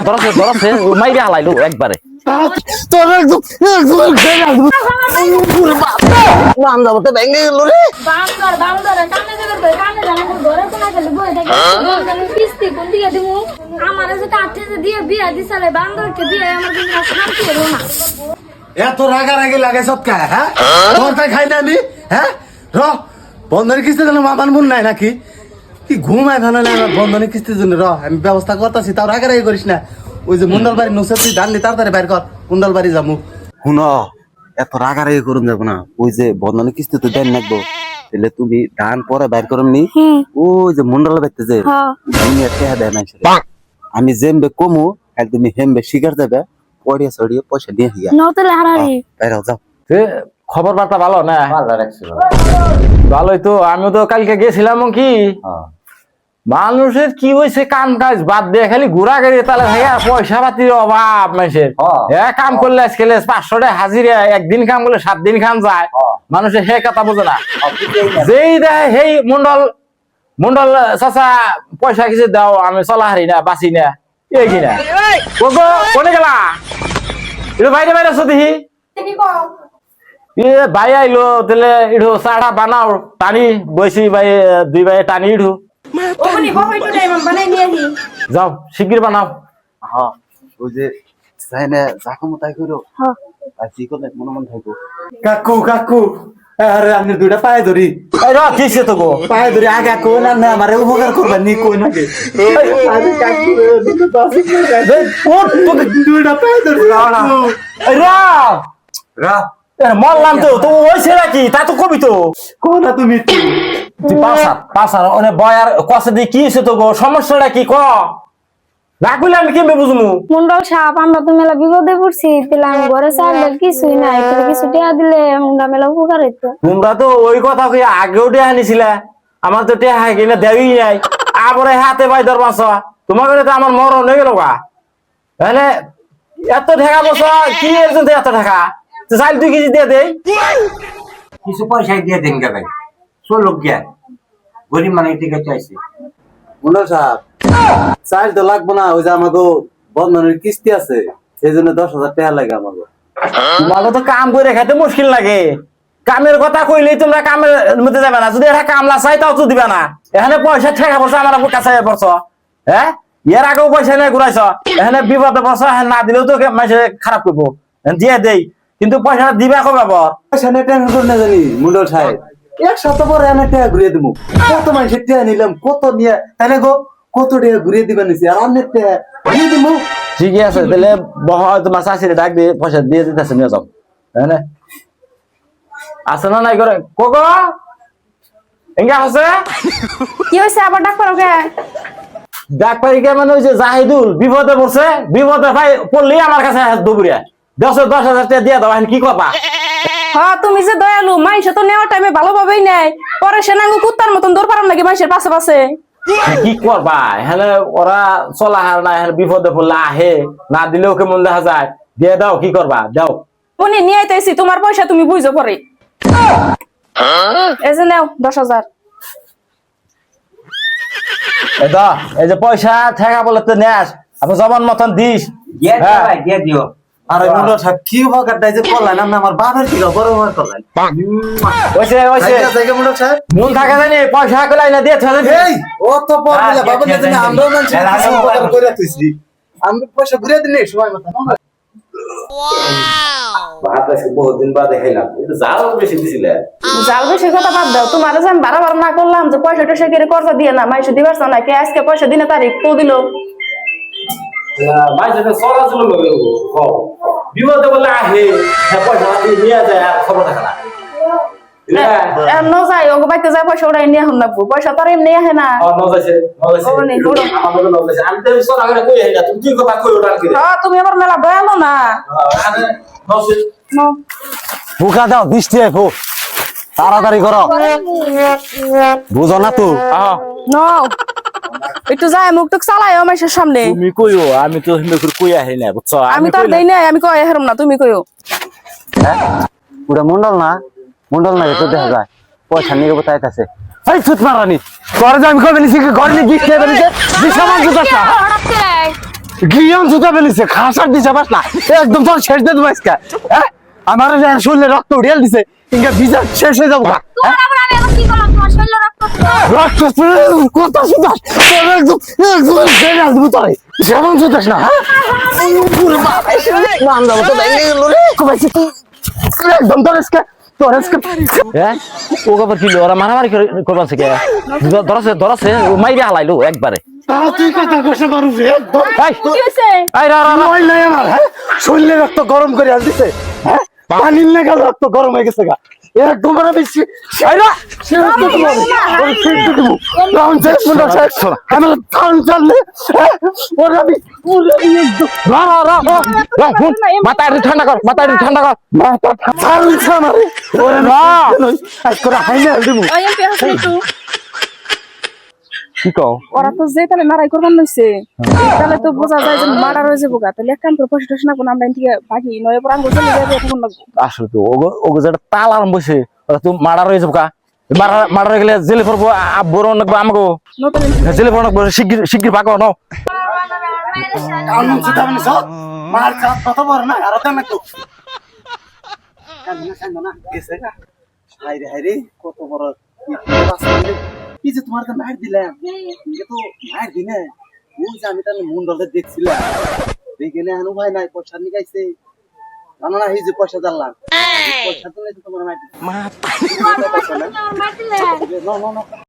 ধরছে ধরছে মাইরে হালাইলো একবারে। তোর একদম খেয়ে আসবো নাম যাবো তো ভেঙে গেল রে। বান্দর বান্দর কানে যাবে কানে জানা ঘরে কোনা খেলে বই থাকে কিস্তি কোন দিকে দিমু আমার যে কাটে দিয়ে বিয়া দিছালে বান্দরকে দিয়ে আমার কিন্তু শান্তি হলো না। এত রাগারাগি লাগে সৎকা হ্যাঁ তোর তাই খাই না আমি হ্যাঁ র বন্ধনের কিস্তি জন্য মামান মন নাই নাকি কি ঘুমায় ভালো না বন্ধনের কিস্তির জন্য র আমি ব্যবস্থা করতেছি তাও রাগারাগি করিস না। ওই যে মুন্ডল বাড়ি নুসে তুই ডানলি তাড়াতাড়ি বাইর কর মুন্ডল বাড়ি যাবো। শুন এত রাগারাগি করুন যাবো না ওই যে বন্ধনের কিস্তি তো দেন নাকবো তাহলে তুমি ধান পরে বাইর করমনি ওই যে মুন্ডল বাইতে যে টেহা দেয় না আমি জেমবে কমু আর তুমি হেমবে শিকার দেবে পড়িয়ে সড়িয়ে পয়সা দিয়ে হিয়া নতলে হারারি বাইরাও যাও। খবর বার্তা ভালো না? ভালোই তো। আমিও তো কালকে গেছিলাম কি মানুষের কি হয়েছে কাম কাজ বাদ দিয়ে খালি ঘোরা গাড়ি তাহলে ভাইয়া পয়সা পাতির অভাব মানুষের। কাম করলে আজকে 500 টাকা হাজিরা একদিন কাম করলে 7 দিন খান যায় মানুষের হে কথা বোঝে না। যেই দেয় সেই মন্ডল মন্ডল চাচা পয়সা কিছু দাও আমি চলা হারি না বাঁচি না এই কিনা কোনে গেলা এটা বাইরে বাইরে আছো দেখি ভাই আইলো তাহলে ইডো চাটা বানাও টানি বসি ভাই দুই ভাই টানি ইডু যাও শিগগির বানাও। হ্যাঁ ওই যে সাইনে যাকমু তাই করো আর কি করলে মনে মন থাকো। কাকু কাকু আরে আমি দুইটা পায়ে ধরি এই র কিছে তো গো পায়ে ধরি আগে কই না না আমারে উপকার করবা নি কই নাকি আরে কাকু দুইটা পায়ে ধরি এই র রা মরলাম তো তো হইছে নাকি তা তো কবি তো কোন না তুমি তুই পাসার অনেক বয়ার কষে দিয়ে কি হয়েছে তো গো সমস্যাটা কি ক না কইলে আমি কেমবে বুঝমু? মুন্ডল সাপ আমরা তো মেলা বিপদে পড়ছি দিলাম ঘরে চাইলে কিছুই নাই তোর কিছু টিয়া দিলে মুন্ডা মেলা উপকার হইতো। তোমরা তো ওই কথা কই আগেও টেহা নিছিলা আমার তো টেহা কিনা দেওই নাই আবার হাতে পাই ধর মাছ তোমার তো আমার মরণ হয়ে গেল গা তাহলে এত ঠেকা বসা কি এর জন্য এত টাকা চাইল তুই কিছু দিয়ে দেই কিছু পয়সা দিয়ে দেন গে ভাই চলো গিয়া গরিব মানে দিকে চাইছে মুন্ডল সাহেব চার্জ তো লাগবো না ওই যে আমাকে বন্ধনের কিস্তি আছে সেই জন্য 10,000 টাকা লাগে আমাকে। তোমাকে তো কাম করে খাইতে মুশকিল লাগে কামের কথা কইলেই তোমরা কামের মধ্যে যাবে না যদি এটা কামলা চাই তাও তো দিবে না এখানে পয়সা ঠেকা পড়ছো আমার কাছে পড়ছো হ্যাঁ এর আগেও পয়সা নিয়ে ঘুরাইছ এখানে বিপদে পড়ছো না দিলেও তো মানুষের খারাপ করবো দিয়ে দেই কিন্তু পয়সাটা দিবে কবে আবার পয়সা নিয়ে টেনশন করে না জানি মুন্ডল সাহেব এক সপ্তাহ পরে এনে টাকা ঘুরিয়ে দেবো কত মানুষের টাকা নিলাম কত নিয়ে তাই না গো কত টাকা ঘুরিয়ে দিবেন নিছি আর অনেক টাকা ঘুরিয়ে দেবো। ঠিকই আছে তাহলে বহ তোমার চাষিরে ডাক দিয়ে পয়সা দিয়ে দিতেছে নিয়ে যাও হ্যাঁ আছে না নাই করে কোকো এঙ্গা আছে কি হয়েছে আবার ডাক্তার ওকে ডাক পাই কে মানে ওই যে জাহিদুল বিপদে পড়ছে বিপদে ভাই পড়লেই আমার কাছে দুপুরিয়া 10,000 টাকা দিয়ে দাও কি করবা? হ্যাঁ তুমি যে দয়ালু মানুষ তো নেওয়ার টাইমে ভালোভাবেই নেয় পরে সে নাঙ্গু কুত্তার মতন দৌড় পারাম নাকি মানুষের পাশে পাশে কি করবা হ্যাঁ ওরা চলা হার না হ্যাঁ বিপদে পড়লে আহে না দিলেও কেমন দেখা যায় দিয়ে দাও কি করবা দাও উনি নিয়ে আইতেছি তোমার পয়সা তুমি বুঝো পরে এই যে নাও 10,000 এই যে পয়সা ঠেকা বলে তো নেস আপনি জবান মতন দিস দিয়ে দিও ভাই দিয়ে দিও আরে মুন্ডল সাহেব কি উপকারটা যে করলেন আপনি আমার বাপের কি বড় উপকার করলেন ওইসে জায়গা মুন্ডল সাহেব মন থাকে জানি পয়সা কলাই না দিয়ে চলে এই ও তো পড়লে বাবার জন্য আমরাও মানুষ কিছু উপকার করে তুইছি আমি পয়সা ঘুরিয়ে দিলে সময় মতো ভাত আছে বহুদিন বাদে খাইলাম এটা জাল বেশি দিছিলে জাল বেশি কথা বাদ দাও তোমার যে আমি বারবার না করলাম যে পয়সা টয়সা কেড়ে কর্জা দিয়ে না মাইসে দিবার না কে আজকে পয়সা দিনে তারিখ তো দিল মাঝে চলা চলে বিপদে বলে আহে পয়সা নিয়ে যায় আর খবর দেখা না ন যাই ওকে বাইতে যায় পয়সা ওটাই নিয়ে এখন লাগবো পয়সা তার এমনি আহে না তুমি আবার মেলা দয়ালো না বুকা দাও 20 টাকা খো তাড়াতাড়ি করো বুঝো না তো একটু যায় মুখ টুক চালাই আমার সামনে তুমি কইও আমি তো কই আহি না বুঝছো আমি তো দেই নাই আমি কই হেরম না তুমি কইও পুরা মুন্ডল না এটা দেখা যায় পয়সা নিয়ে কোথায়ছে এই সুত মারানি করে আমি কবে নিছি ঘরে নিয়ে গিফট দিয়ে দিছে বিশাল জুতা গিয়ান জুতা ফেলিছে খাসার দিছে বাস না একদম তোর শেষ দিয়ে দেবো আজকে হ্যাঁ আমার শরীরে রক্ত উড়িয়ে দিছে ইনকা ভিজা শেষ হয়ে যাবো গা। তোমার আবার আমি এখন কি করলাম তোমার শরীরে রক্ত রক্ত কথা শুধাস একদম একদম ছেড়ে আসবো তোরে যেমন শুধাস না হ্যাঁ একদম তোর আজকে হ্যাঁ ও কবার কি ওরা মারামারি করবার থেকে ধরাছে মাইরে হালাইলো একবারে তুই কথা কষে পারু একদম এই, কি হয়েছে এই রা, রা, রা। নয় নাই আমার হ্যাঁ শরীরে রক্ত গরম করে আস দিছে হ্যাঁ পানির লেগে রক্ত গরম হয়ে গেছে গা একদম করে বেশি সাইরা সে রক্ত তোমার ওই ফিরতে দেবো রাউন্ড শেষ মুন্ডা শেষ আমার কান চাললে ওরা একদম রা, রা, রা, রা, রা, হুন, মাথা একটু ঠান্ডা কর মাথা একটু ঠান্ডা কর মাথা চালছে আমারে ওরে না আজ করে হাইনা দেবো ওই এমপি হাসি একটু কি কও ওরা তো যে তাহলে মারাই করবার নইছে তাহলে তো বোঝা যায় যে মার্ডার হয়ে যাবো গা তাহলে এক কাম করে পয়সা টয়সা না কোনো আমরা এদিকে ভাগি নয় পর আঙ্গুল চলে যাবে তখন লাগবো আসলে তো ওগো যেটা তাল আরম্ভ হয়েছে ওরা তো মার্ডার হয়ে যাবো কা মার্ডার হয়ে গেলে জেলে পড়বো বড় অনেক আমাকে নতুন জেলে পড়বো শিগগির পাকো নাও কানুন চিন্তা মানে সব মার চাপ কত বড় না আর তেমন তো কানুন সাইন না গেছে গা হাই রে কত বড় কি যে তোমার তো মার দিলাম এটা তো মার দিনে ওই যে আমি তার মুন্ডলে দেখছিলাম দেখে না হানু ভাই নাই পয়সা নিকাইছে জানো না এই যে পয়সা জানলাম পয়সা তো তোমার মার তোমার মারছিলে না না না